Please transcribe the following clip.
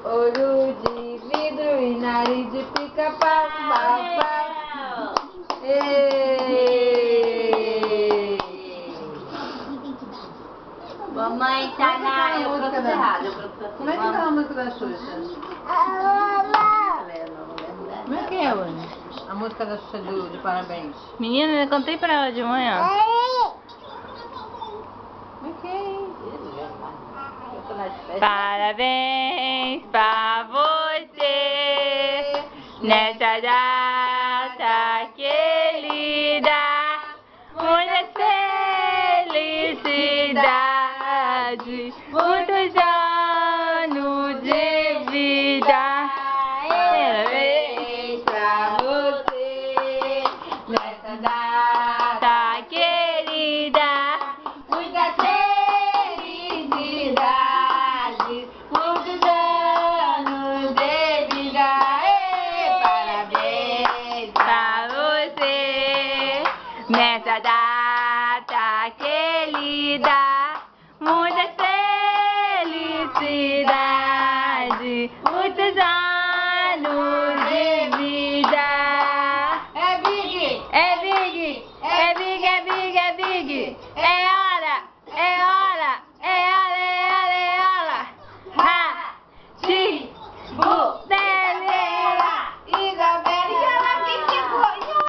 Olho de vidro e nariz de pica-pau, pau. Mamãe tá na... Eu pronto errado. Como é que tá a música da Xuxa? Como é que é, Ana? A música da Xuxa de parabéns. Menina, eu cantei pra ela de manhã. Como é que é? Parabéns pra você nessa data querida, muita felicidade, muitos anos de vida. Parabéns pra você nessa data querida, muita felicidade, muitos anos de vida. Parabéns pra você nessa data querida, muita felicidade, muitos anos